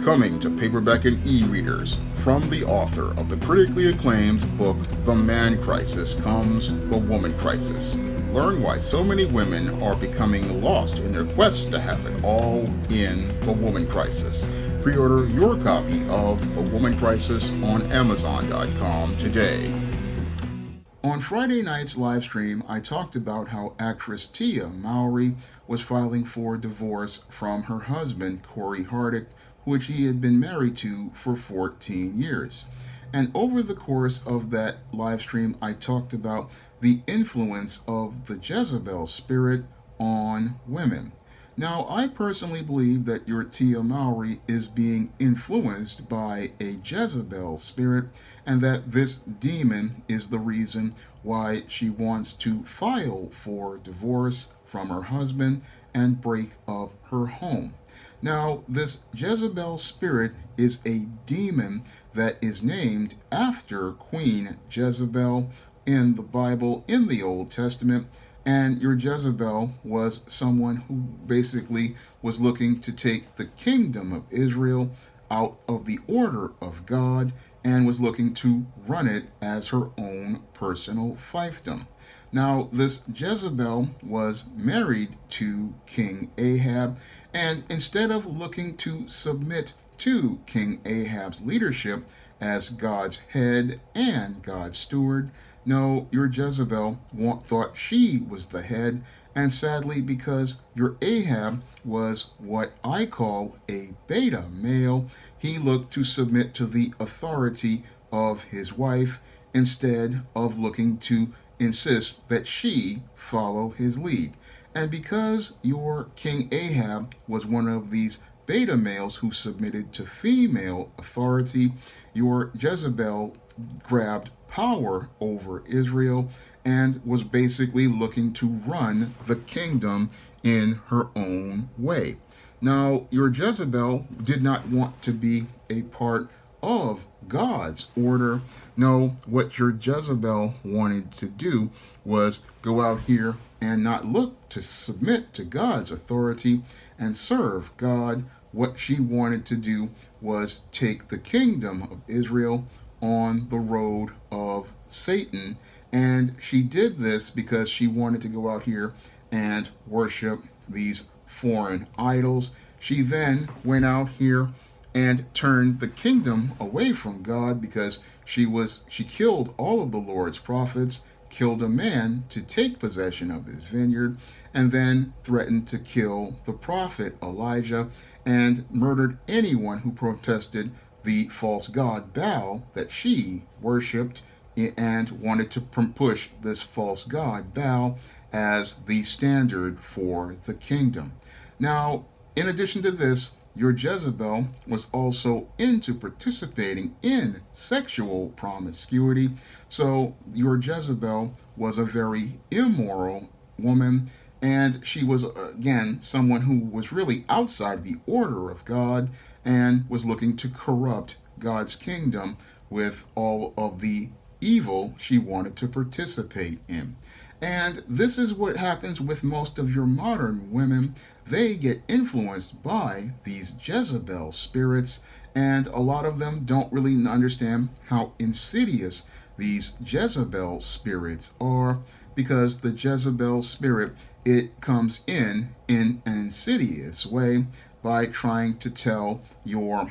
Coming to paperback and e-readers, from the author of the critically acclaimed book The Man Crisis comes The Woman Crisis. Learn why so many women are becoming lost in their quest to have it all in The Woman Crisis. Pre-order your copy of The Woman Crisis on Amazon.com today. On Friday night's live stream, I talked about how actress Mowry was filing for divorce from her husband, Corey Hardick, which he had been married to for 14 years. And over the course of that live stream, I talked about the influence of the Jezebel spirit on women. Now, I personally believe that your Mowry is being influenced by a Jezebel spirit, and that this demon is the reason why she wants to file for divorce from her husband and break up her home. Now, this Jezebel spirit is a demon that is named after Queen Jezebel in the Bible, in the Old Testament. And your Jezebel was someone who basically was looking to take the kingdom of Israel out of the order of God and was looking to run it as her own personal fiefdom. Now, this Jezebel was married to King Ahab, and instead of looking to submit to King Ahab's leadership as God's head and God's steward, no, your Jezebel thought she was the head, and sadly, because your Ahab was what I call a beta male, he looked to submit to the authority of his wife instead of looking to insist that she follow his lead. And because your King Ahab was one of these beta males who submitted to female authority, your Jezebel grabbed power over Israel and was basically looking to run the kingdom in her own way. Now, your Jezebel did not want to be a part of God's order. No, what your Jezebel wanted to do was go out here and not look to submit to God's authority and serve God. What she wanted to do was take the kingdom of Israel on the road of Satan. And she did this because she wanted to go out here and worship these foreign idols. She then went out here and turned the kingdom away from God because she killed all of the Lord's prophets, killed a man to take possession of his vineyard, and then threatened to kill the prophet Elijah and murdered anyone who protested the false god Baal that she worshipped and wanted to push this false god Baal as the standard for the kingdom. Now, in addition to this, your Jezebel was also into participating in sexual promiscuity. So your Jezebel was a very immoral woman, and she was, again, someone who was really outside the order of God and was looking to corrupt God's kingdom with all of the evil she wanted to participate in. And this is what happens with most of your modern women. They get influenced by these Jezebel spirits, and a lot of them don't really understand how insidious these Jezebel spirits are, because the Jezebel spirit, it comes in an insidious way by trying to tell your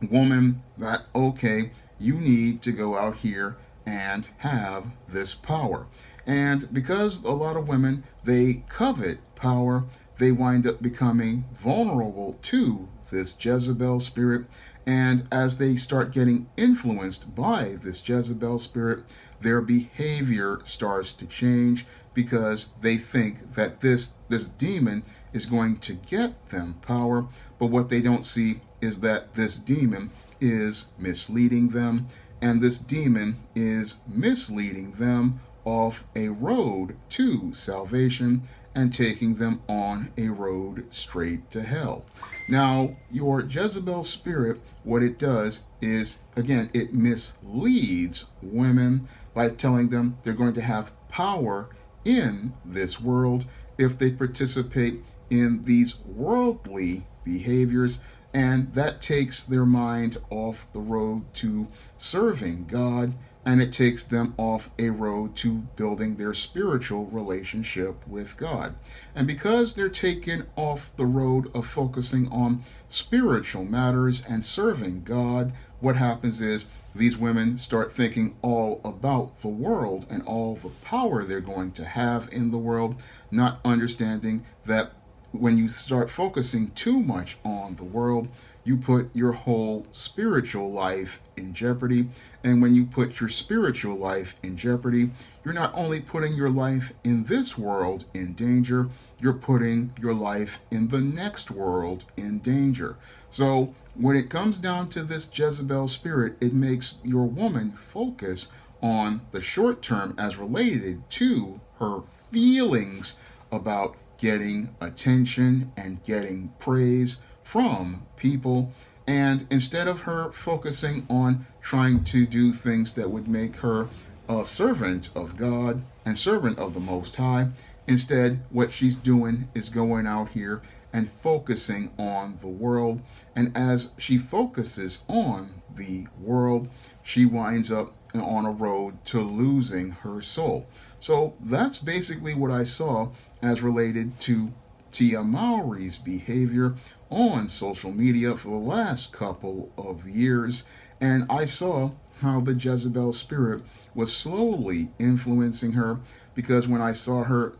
woman that, okay, you need to go out here and have this power. And because a lot of women, they covet power, they wind up becoming vulnerable to this Jezebel spirit. And as they start getting influenced by this Jezebel spirit, their behavior starts to change because they think that this demon is going to get them power. But what they don't see is that this demon is misleading them, and this demon is misleading them off a road to salvation and taking them on a road straight to hell. Now, your Jezebel spirit, what it does is, again, it misleads women by telling them they're going to have power in this world if they participate in these worldly behaviors. and that takes their mind off the road to serving God, and it takes them off a road to building their spiritual relationship with God. And because they're taken off the road of focusing on spiritual matters and serving God, what happens is these women start thinking all about the world and all the power they're going to have in the world, not understanding that when you start focusing too much on the world, you put your whole spiritual life in jeopardy. And when you put your spiritual life in jeopardy, you're not only putting your life in this world in danger, you're putting your life in the next world in danger. So when it comes down to this Jezebel spirit, it makes your woman focus on the short term as related to her feelings about getting attention and getting praise from people. And instead of her focusing on trying to do things that would make her a servant of God and servant of the Most High, instead what she's doing is going out here and focusing on the world. And as she focuses on the world, she winds up on a road to losing her soul. So that's basically what I saw as related to Tia Mowry's behavior on social media for the last couple of years. And I saw how the Jezebel spirit was slowly influencing her, because when I saw her,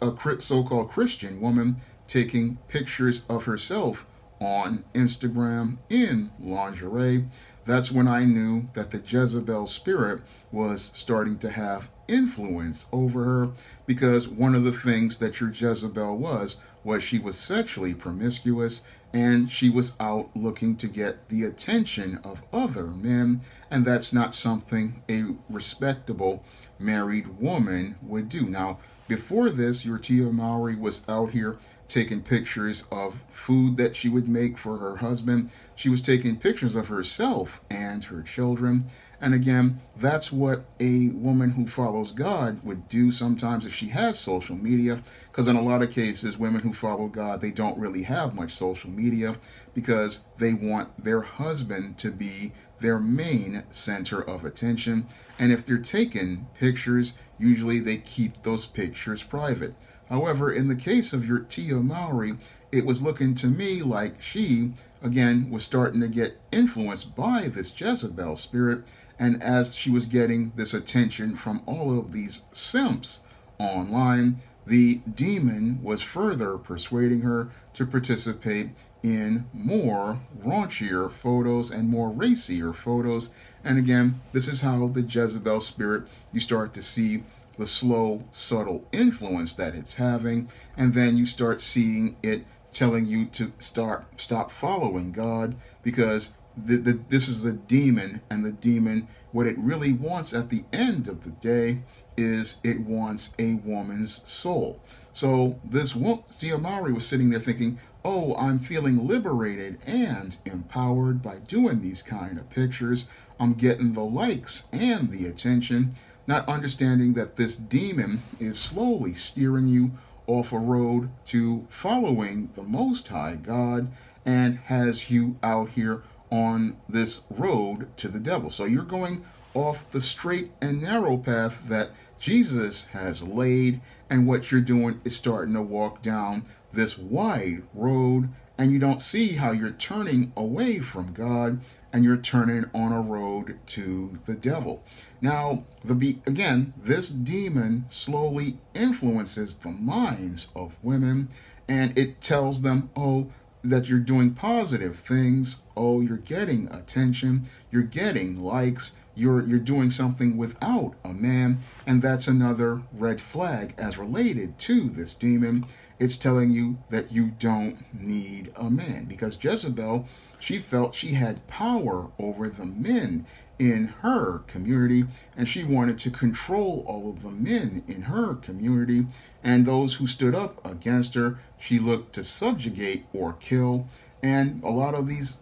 a so-called Christian woman, taking pictures of herself on Instagram in lingerie, that's when I knew that the Jezebel spirit was starting to have influence over her, because one of the things that your Jezebel was she was sexually promiscuous, and she was out looking to get the attention of other men, and that's not something a respectable married woman would do. Now, before this, your Tia Mowry was out here taking pictures of food that she would make for her husband. She was taking pictures of herself and her children. And again, that's what a woman who follows God would do sometimes if she has social media, because in a lot of cases, women who follow God, they don't really have much social media because they want their husband to be their main center of attention. And if they're taking pictures, usually they keep those pictures private. However, in the case of your Tia Mowry, it was looking to me like she, again, was starting to get influenced by this Jezebel spirit. And as she was getting this attention from all of these simps online, the demon was further persuading her to participate in more raunchier photos and more racier photos. And again, this is how the Jezebel spirit, you start to see the slow, subtle influence that it's having, and then you start seeing it telling you to stop following God, because this is a demon, and the demon, what it really wants at the end of the day is it wants a woman's soul. So this Tia Mowry was sitting there thinking, oh, I'm feeling liberated and empowered by doing these kind of pictures. I'm getting the likes and the attention, not understanding that this demon is slowly steering you off a road to following the Most High God, and has you out here on this road to the devil. So you're going off the straight and narrow path that Jesus has laid, and what you're doing is starting to walk down this wide road, and you don't see how you're turning away from God and you're turning on a road to the devil. Now, again, this demon slowly influences the minds of women, and it tells them, oh, that you're doing positive things. Oh, you're getting attention, you're getting likes, you're doing something without a man. And that's another red flag as related to this demon. It's telling you that you don't need a man, because Jezebel, she felt she had power over the men in her community, and she wanted to control all of the men in her community, and those who stood up against her, she looked to subjugate or kill. And a lot of these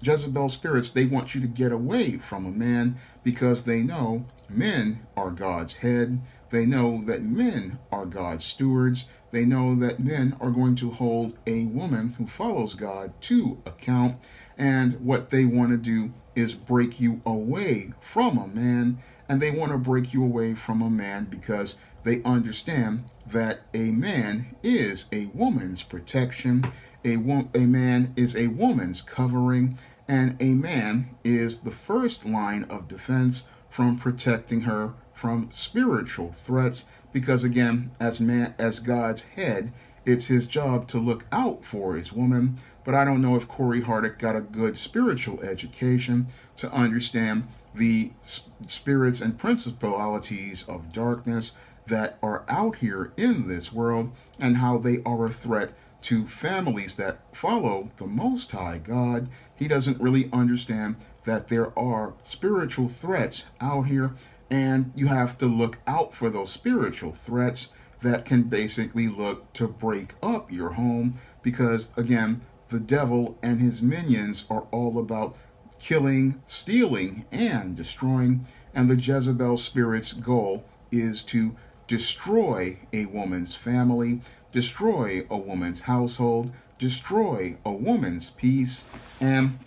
Jezebel spirits, they want you to get away from a man, because they know men are God's head, They know that men are God's stewards. They know that men are going to hold a woman who follows God to account. And what they want to do is break you away from a man. And they want to break you away from a man because they understand that a man is a woman's protection. A man is a woman's covering. And a man is the first line of defense from protecting her from spiritual threats, because again, as God's head, it's his job to look out for his woman. But I don't know if Corey Hardick got a good spiritual education to understand the spirits and principalities of darkness that are out here in this world and how they are a threat to families that follow the Most High God. He doesn't really understand that there are spiritual threats out here, and you have to look out for those spiritual threats that can basically look to break up your home, because again, the devil and his minions are all about killing, stealing, and destroying. And the Jezebel spirit's goal is to destroy a woman's family, destroy a woman's household, destroy a woman's peace. And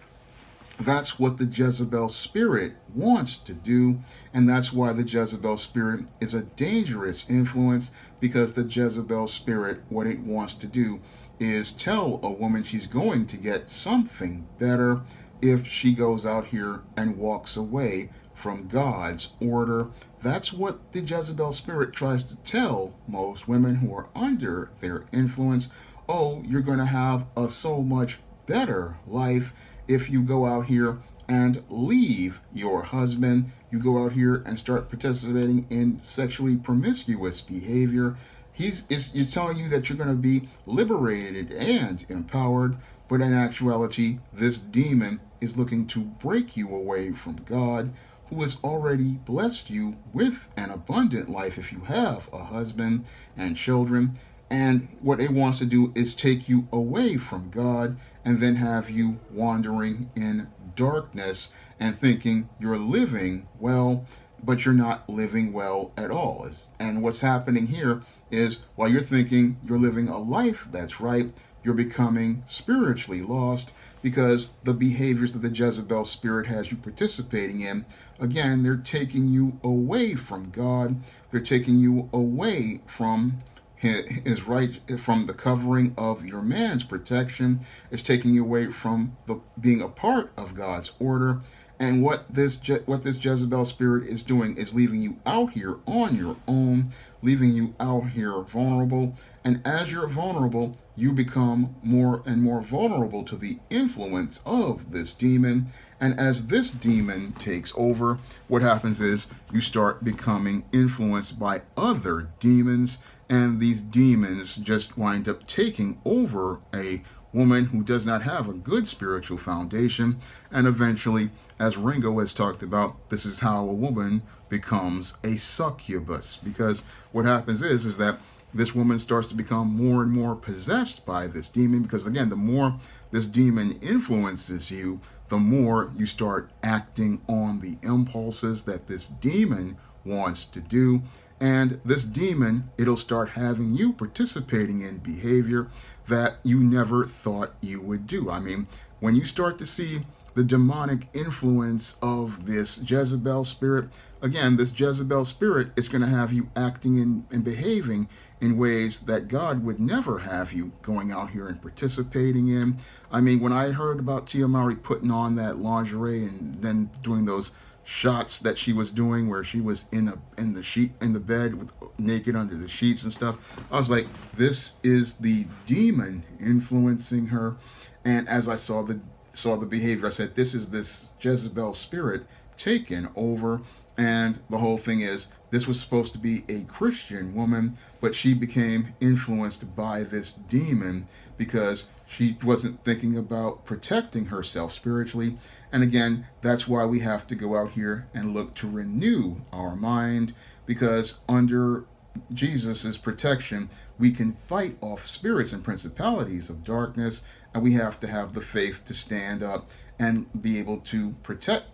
that's what the Jezebel spirit wants to do. And that's why the Jezebel spirit is a dangerous influence, because the Jezebel spirit, what it wants to do is tell a woman she's going to get something better if she goes out here and walks away from God's order. That's what the Jezebel spirit tries to tell most women who are under their influence. Oh, you're going to have a so much better life if you go out here and leave your husband. You go out here and start participating in sexually promiscuous behavior. He's telling you that you're going to be liberated and empowered, but in actuality, this demon is looking to break you away from God, who has already blessed you with an abundant life if you have a husband and children. And what it wants to do is take you away from God and then have you wandering in darkness and thinking you're living well, but you're not living well at all. And what's happening here is, while you're thinking you're living a life that's right, you're becoming spiritually lost, because the behaviors that the Jezebel spirit has you participating in, again, they're taking you away from God. They're taking you away from his right, from the covering of your man's protection. It's taking you away from being a part of God's order. And what this Jezebel spirit is doing is leaving you out here on your own, leaving you out here vulnerable. And as you're vulnerable, you become more and more vulnerable to the influence of this demon. And as this demon takes over, what happens is you start becoming influenced by other demons, and these demons just wind up taking over a woman who does not have a good spiritual foundation. And eventually, as Ringo has talked about, this is how a woman becomes a succubus, because what happens is that this woman starts to become more and more possessed by this demon, because again, the more this demon influences you, the more you start acting on the impulses that this demon wants to do. And this demon, it'll start having you participating in behavior that you never thought you would do. I mean, when you start to see the demonic influence of this Jezebel spirit, again, this Jezebel spirit is going to have you acting and behaving in ways that God would never have you going out here and participating in. I mean, when I heard about Tia Mowry putting on that lingerie and then doing those shots that she was doing where she was in the bed with naked under the sheets and stuff, I was like, this is the demon influencing her. And as I saw the behavior, I said, this is this Jezebel spirit taken over. And the whole thing is, this was supposed to be a Christian woman, but she became influenced by this demon because she wasn't thinking about protecting herself spiritually. And again, that's why we have to go out here and look to renew our mind, because under Jesus's protection, we can fight off spirits and principalities of darkness. and we have to have the faith to stand up and be able to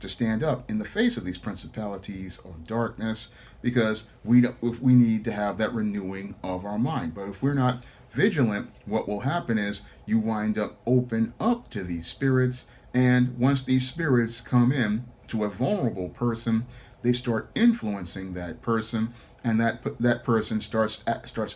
stand up in the face of these principalities of darkness, because we need to have that renewing of our mind. But if we're not vigilant, what will happen is you wind up open up to these spirits, and once these spirits come in to a vulnerable person, they start influencing that person, and that person starts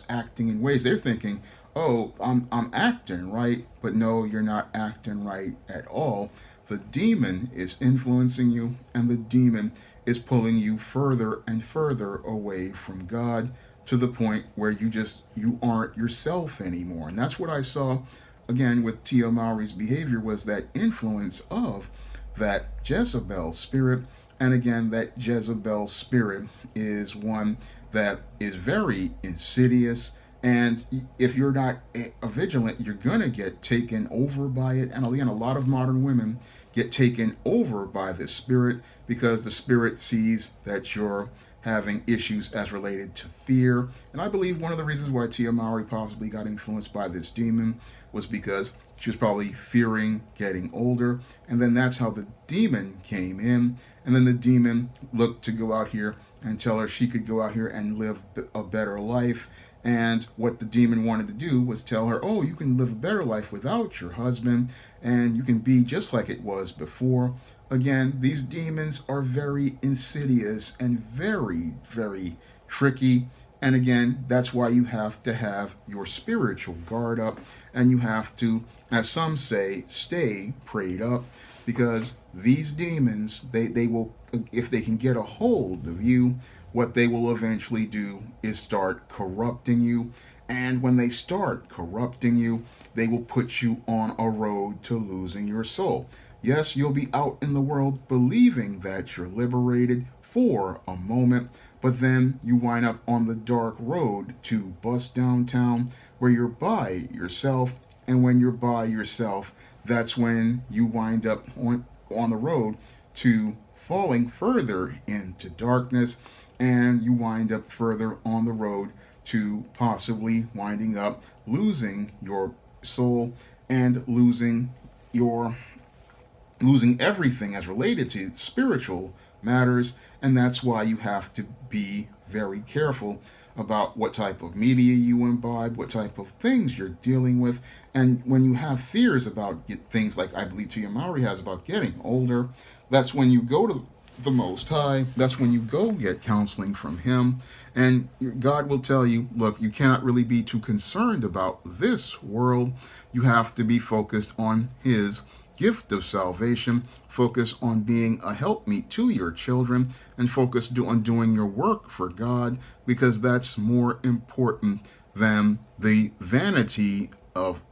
acting in ways they're thinking, oh, I'm acting right, but no, you're not acting right at all. The demon is influencing you, and the demon is pulling you further and further away from God, to the point where you aren't yourself anymore. And that's what I saw again with Tia Mowry's behavior, was that influence of that Jezebel spirit. And again, that Jezebel spirit is one that is very insidious, and if you're not vigilant, you're gonna get taken over by it. And again, a lot of modern women get taken over by this spirit, because the spirit sees that you're having issues as related to fear. And I believe one of the reasons why Tia Mowry possibly got influenced by this demon was because she was probably fearing getting older, and then that's how the demon came in. And then the demon looked to go out here and tell her she could go out here and live a better life. And what the demon wanted to do was tell her, oh, you can live a better life without your husband, and you can be just like it was before. Again, these demons are very insidious and very, very tricky. And again, that's why you have to have your spiritual guard up, and you have to, as some say, stay prayed up, because these demons, they will, if they can get a hold of you, what they will eventually do is start corrupting you. And when they start corrupting you, they will put you on a road to losing your soul. Yes, you'll be out in the world believing that you're liberated for a moment, but then you wind up on the dark road to bust downtown, where you're by yourself. And when you're by yourself, that's when you wind up on the road to falling further into darkness, and you wind up further on the road to possibly winding up losing your soul and losing everything as related to spiritual matters. And that's why you have to be very careful about what type of media you imbibe, what type of things you're dealing with. And when you have fears about things like I believe Tia Mowry has about getting older, that's when you go to the Most High. That's when you go get counseling from Him. And God will tell you, look, you cannot really be too concerned about this world. You have to be focused on His gift of salvation, focus on being a helpmeet to your children, and focus on doing your work for God, because that's more important than the vanity of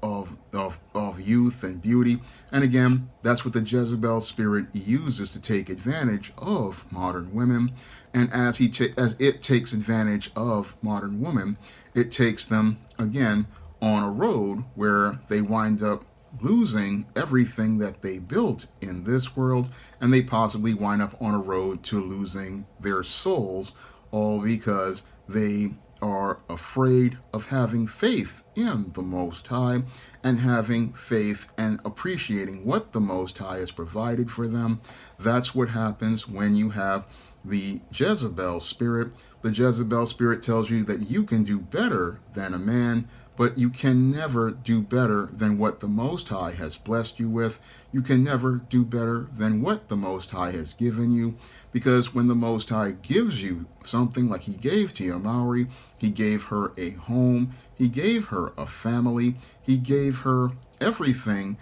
youth and beauty. And again, that's what the Jezebel spirit uses to take advantage of modern women. And as it takes advantage of modern women, it takes them again on a road where they wind up losing everything that they built in this world, and they possibly wind up on a road to losing their souls, all because they are afraid of having faith in the Most High, and having faith and appreciating what the Most High has provided for them. That's what happens when you have the Jezebel spirit. The Jezebel spirit tells you that you can do better than a man, but you can never do better than what the Most High has blessed you with. You can never do better than what the Most High has given you, because when the Most High gives you something like He gave Tia Mowry, He gave her a home, He gave her a family, He gave her everything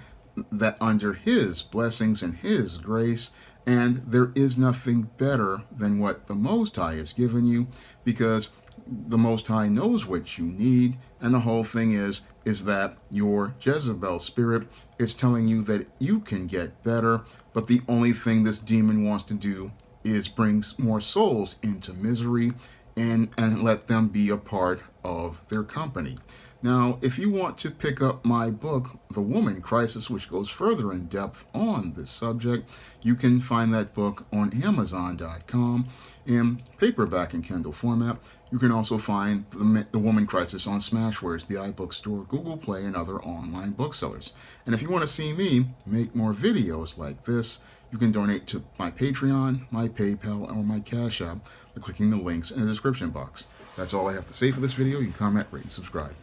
that under His blessings and His grace. And there is nothing better than what the Most High has given you, because the Most High knows what you need. And the whole thing is that your Jezebel spirit is telling you that you can get better, but the only thing this demon wants to do is bring more souls into misery and let them be a part of their company. Now, if you want to pick up my book, The Woman Crisis, which goes further in depth on this subject, you can find that book on Amazon.com in paperback and Kindle format. You can also find The Woman Crisis on Smashwords, the iBook Store, Google Play, and other online booksellers. And if you want to see me make more videos like this, you can donate to my Patreon, my PayPal, or my Cash App by clicking the links in the description box. That's all I have to say for this video. You can comment, rate, and subscribe.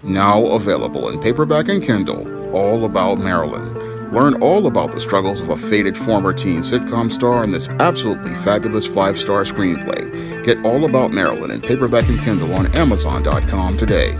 Now available in paperback and Kindle, All About Marilyn. Learn all about the struggles of a faded former teen sitcom star in this absolutely fabulous 5-star screenplay. Get All About Marilyn in paperback and Kindle on Amazon.com today.